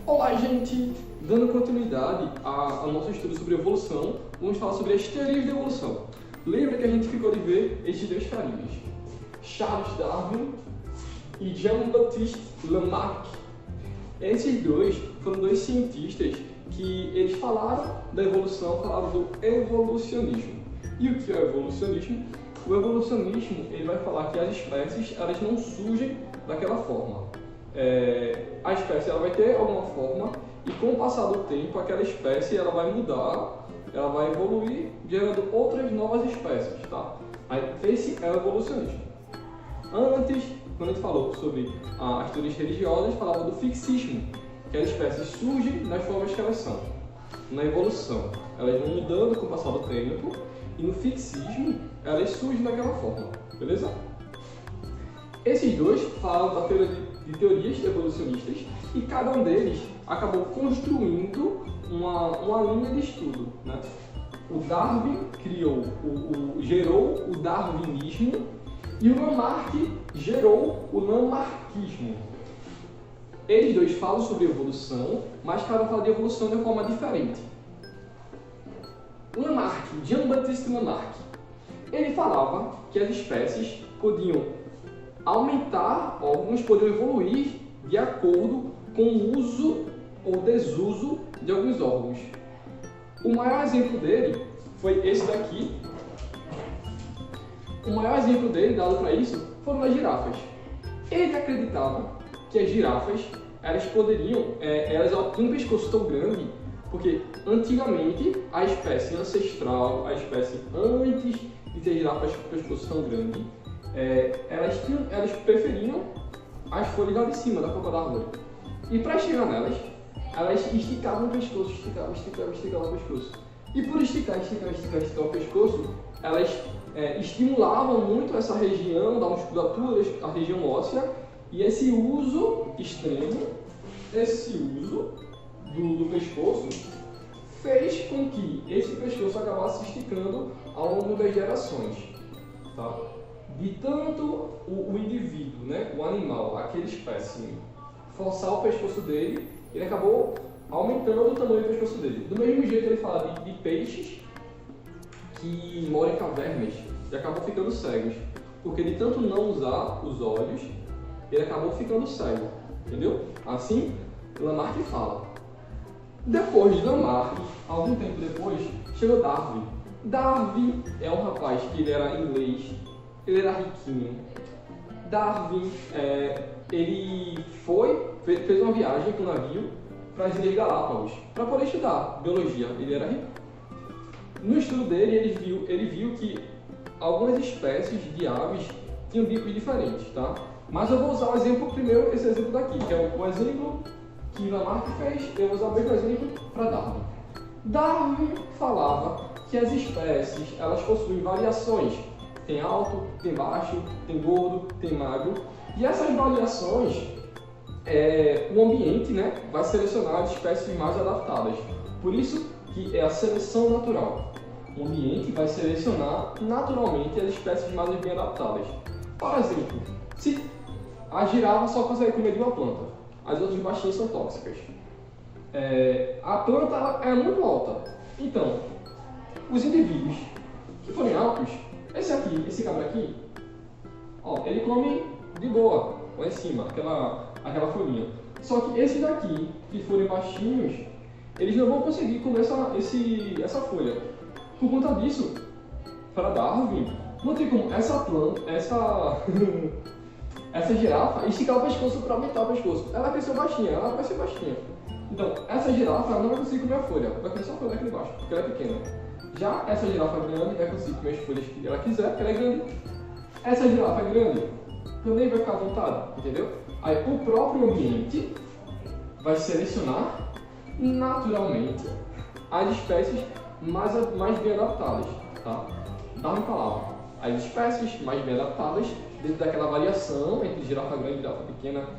Olá, gente! Dando continuidade ao nosso estudo sobre evolução, vamos falar sobre as teorias de evolução. Lembra que a gente ficou de ver estes dois carinhas, Charles Darwin e Jean-Baptiste Lamarck. Esses dois foram dois cientistas que eles falaram da evolução, falaram do evolucionismo. E o que é o evolucionismo? O evolucionismo ele vai falar que as espécies elas não surgem daquela forma. A espécie ela vai ter alguma forma e com o passar do tempo aquela espécie ela vai mudar, ela vai evoluir gerando outras novas espécies, tá? Esse é o evolucionismo. Antes, quando a gente falou sobre as teorias religiosas, falava do fixismo, que as espécies surgem das formas que elas são. Na evolução, elas vão mudando com o passar do tempo e no fixismo, elas surgem daquela forma, beleza? Esses dois falam da teorias evolucionistas e cada um deles acabou construindo uma linha de estudo, né? O Darwin gerou o darwinismo e o Lamarck gerou o lamarckismo. Eles dois falam sobre evolução, mas cada um fala de evolução de uma forma diferente. Lamarck, Jean-Baptiste Lamarck, ele falava que as espécies podiam aumentar, alguns podiam evoluir de acordo com o uso ou desuso de alguns órgãos. O maior exemplo dele foi esse daqui. O maior exemplo dele, dado para isso, foram as girafas. Ele acreditava que as girafas, elas tinham um pescoço tão grande, porque antigamente a espécie ancestral, a espécie antes de ter girafas com pescoço tão grande, elas preferiam as folhas lá de cima da copa da árvore. E para chegar nelas, elas esticavam o pescoço, esticavam o pescoço. E por esticar o pescoço, elas estimulavam muito essa região da musculatura, a região óssea, e esse uso extremo, esse uso do pescoço, fez com que esse pescoço acabasse se esticando ao longo das gerações, tá? De tanto o indivíduo, né, o animal, aquele espécime, forçar o pescoço dele, ele acabou aumentando o tamanho do pescoço dele. Do mesmo jeito ele fala de peixes que moram em cavernas e acabam ficando cegos, porque de tanto não usar os olhos, ele acabou ficando cego, entendeu? Assim, Lamarck fala. Depois de Lamarck, algum tempo depois, chegou Darwin. Darwin é um rapaz que ele era inglês, ele era riquinho. Darwin, ele fez uma viagem com um navio para as Ilhas Galápagos, para poder estudar biologia. Ele era rico. No estudo dele, ele viu que algumas espécies de aves tinham bicos diferentes, tá? Mas eu vou usar o exemplo primeiro, esse exemplo daqui, que é o exemplo que Lamarck fez. Eu vou usar o mesmo exemplo para Darwin. Darwin falava que as espécies elas possuem variações. Tem alto, tem baixo, tem gordo, tem magro. E essas variações, o ambiente, né, vai selecionar as espécies mais adaptadas. Por isso que é a seleção natural. O ambiente vai selecionar naturalmente as espécies mais bem adaptadas. Por exemplo, se a girafa só consegue comer de uma planta, as outras baixinhas são tóxicas. A planta é muito alta. Então, os indivíduos que forem altos, esse cabra aqui, ó, ele come de boa, lá em cima, aquela folhinha. Só que esses daqui, que forem baixinhos, eles não vão conseguir comer essa folha. Por conta disso, para Darwin, não tem como essa girafa esticar o pescoço para aumentar o pescoço. Ela cresceu baixinha, ela vai ser baixinha. Então, essa girafa não vai conseguir comer a folha, vai comer só a folha aqui embaixo, porque ela é pequena. Já essa girafa grande vai conseguir comer as folhas que ela quiser, porque ela é grande. Essa girafa grande também vai ficar à vontade, entendeu? Aí o próprio ambiente vai selecionar naturalmente as espécies mais bem adaptadas, tá? Darwin falava, as espécies mais bem adaptadas, dentro daquela variação entre girafa grande e girafa pequena,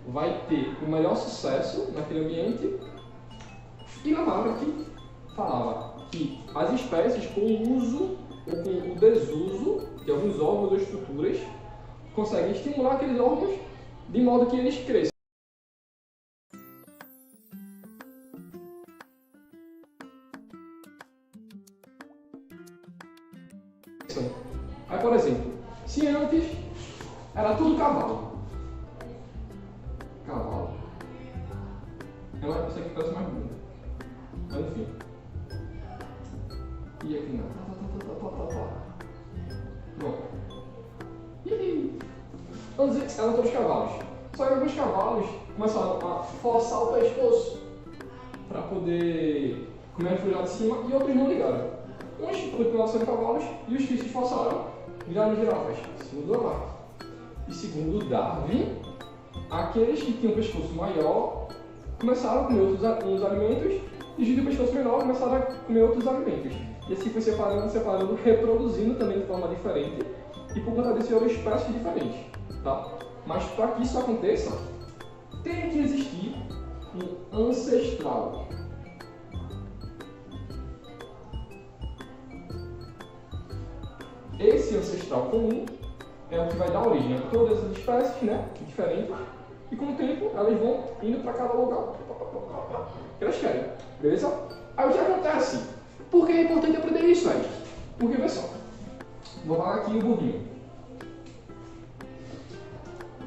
vai ter o melhor sucesso naquele ambiente. E Lamarck falava que as espécies com o uso ou com o desuso de alguns órgãos ou estruturas conseguem estimular aqueles órgãos de modo que eles cresçam. Aí, por exemplo, se antes era tudo cavalo. Isso aqui parece mais bonito. Mas enfim. E aqui não. Pronto. Antes eram todos cavalos. Só que alguns cavalos começaram a forçar o pescoço para poder comer a folha de cima e outros não ligaram. Uns continuaram sendo cavalos e os que se esforçaram viraram girafas, segundo Lamarck. E segundo Darwin, aqueles que tinham o pescoço maior começaram a comer uns alimentos e os de pescoço menor começaram a comer outros alimentos. E assim foi separando, reproduzindo também de forma diferente e por conta disso eram espécies diferentes. Tá? Mas para que isso aconteça, tem que existir um ancestral. Esse ancestral comum é o que vai dar origem a todas as espécies, né, diferentes, e com o tempo elas vão indo para cada lugar que elas querem, beleza? Aí o que acontece? Por que é importante aprender isso aí? Porque, pessoal, vou falar aqui o burrinho.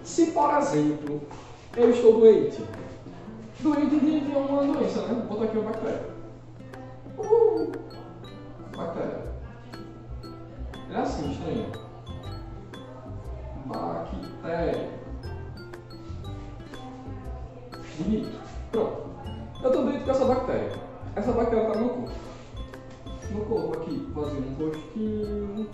Se, por exemplo, eu estou doente de uma doença, né? Vou botar aqui uma bactéria. Bactéria. É assim, estranho. Bactéria. Bonito. Pronto. Eu estou doente com essa bactéria. Essa bactéria está no meu corpo. No corpo aqui, fazendo um rostinho.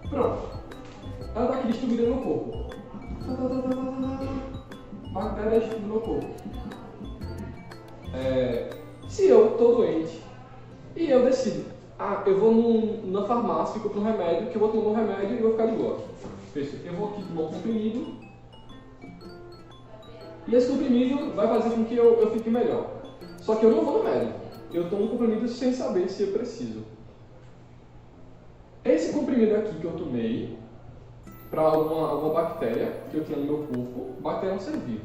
Pronto. Ela está aqui distribuída no meu corpo. Bactérias no meu corpo. Se eu estou doente e eu decido, eu vou na farmácia e compro um remédio, que eu vou tomar um remédio e vou ficar de boa. Eu vou aqui tomar um comprimido e esse comprimido vai fazer com que eu fique melhor. Só que eu não vou no médico, eu tomo um comprimido sem saber se eu preciso. Esse comprimido aqui que eu tomei para alguma bactéria que eu tinha no meu corpo, bactéria é um ser vivo.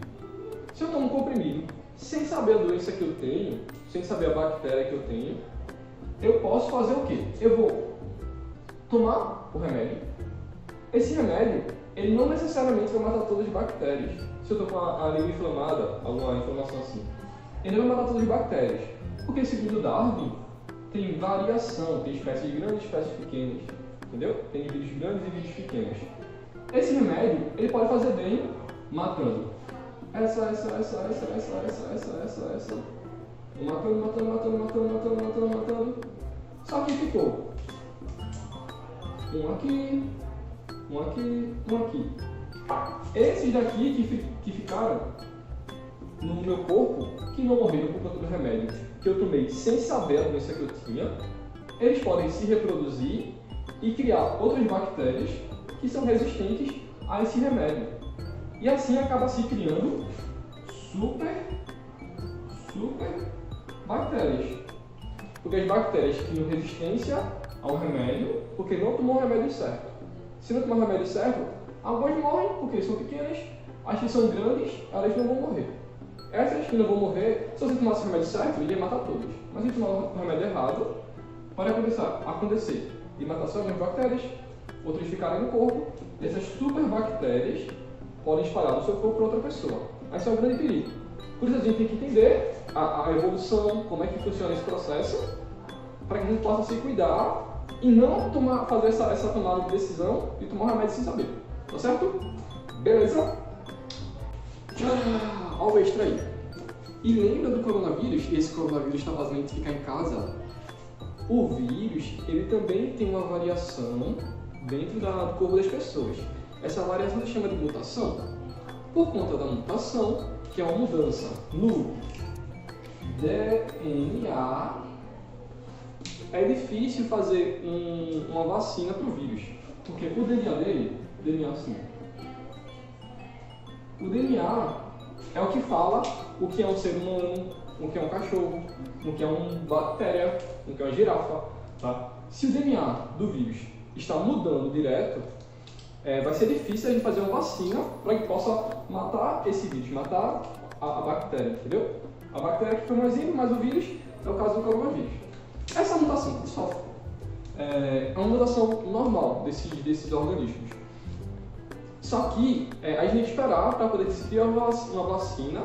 Se eu tomo um comprimido sem saber a doença que eu tenho, sem saber a bactéria que eu tenho, eu posso fazer o quê? Eu vou tomar o remédio. Esse remédio, ele não necessariamente vai matar todas as bactérias. Se eu estou com a língua inflamada, alguma inflamação assim, ele não vai matar todas as bactérias. Porque, segundo Darwin, tem variação, tem espécies grandes e espécies pequenas. Entendeu? Tem indivíduos grandes e indivíduos pequenos. Esse remédio, ele pode fazer bem matando essa. Matando. Só que ficou um aqui. Esses daqui que ficaram no meu corpo, que não morreram por conta do remédio que eu tomei sem saber a doença que eu tinha, eles podem se reproduzir e criar outras bactérias que são resistentes a esse remédio. E assim acaba se criando super bactérias. Porque as bactérias criam resistência ao remédio porque não tomou o remédio certo. Se não tomar o remédio certo, algumas morrem porque são pequenas, as que são grandes, elas não vão morrer. Essas que não vão morrer, se você tomasse o remédio certo, iria matar todas. Mas se tomar o remédio errado, pode acontecer e matar só algumas bactérias, outras ficarem no corpo, e essas super bactérias podem espalhar do seu corpo para outra pessoa. Esse é um grande perigo. Por isso a gente tem que entender a evolução, como é que funciona esse processo, para que a gente possa se cuidar e não fazer essa tomada de decisão e tomar o remédio sem saber. Tá certo? Beleza? Olha o extra aí. E lembra do coronavírus? Esse coronavírus está fazendo a gente ficar em casa. O vírus, ele também tem uma variação dentro do corpo das pessoas. Essa variação se chama de mutação. Por conta da mutação, que é uma mudança no DNA, é difícil fazer uma vacina para o vírus. Porque o DNA dele, assim, o DNA é o que fala o que é um ser humano, o que é um cachorro, o que é uma bactéria, o que é uma girafa. Tá? Se o DNA do vírus está mudando direto, vai ser difícil a gente fazer uma vacina para que possa matar esse vírus, matar a bactéria, entendeu? A bactéria que foi um exemplo, mas o vírus é o caso do coronavírus. Essa mutação que sofre é uma mutação normal desses organismos. Só que a gente tem que esperar para poder criar uma vacina,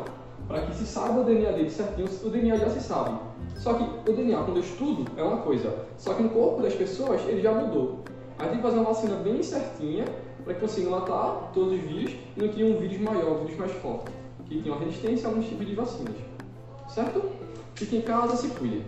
para que se saiba o DNA dele certinho. O DNA já se sabe. Só que o DNA, quando eu estudo, é uma coisa. Só que no corpo das pessoas, ele já mudou. Aí tem que fazer uma vacina bem certinha, para que consiga matar todos os vírus e não crie um vírus maior, um vírus mais forte, que tem uma resistência a alguns tipos de vacinas. Certo? Fique em casa, se cuide.